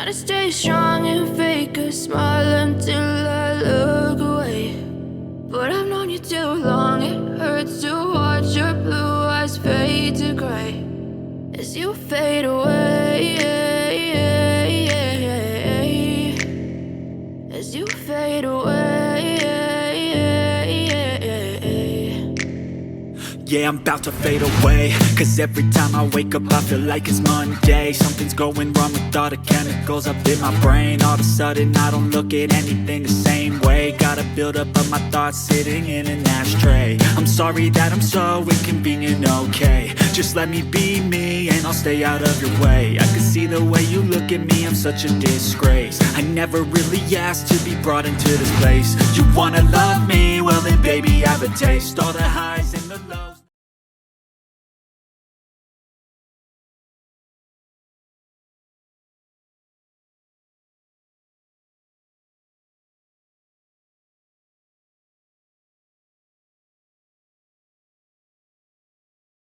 Gotta stay strong and fake a smile until I look away. But I've known you too long, it hurts to watch your blue eyes fade to gray as you fade away, as you fade away. Yeah, I'm about to fade away, cause every time I wake up I feel like it's Monday. Something's going wrong with all the chemicals up in my brain. All of a sudden I don't look at anything the same way. Got a buildup of my thoughts sitting in an ashtray. I'm sorry that I'm so inconvenient, okay. Just let me be me and I'll stay out of your way. I can see the way you look at me, I'm such a disgrace. I never really asked to be brought into this place. You wanna love me? Well then baby, have a taste. All the highs and the lows.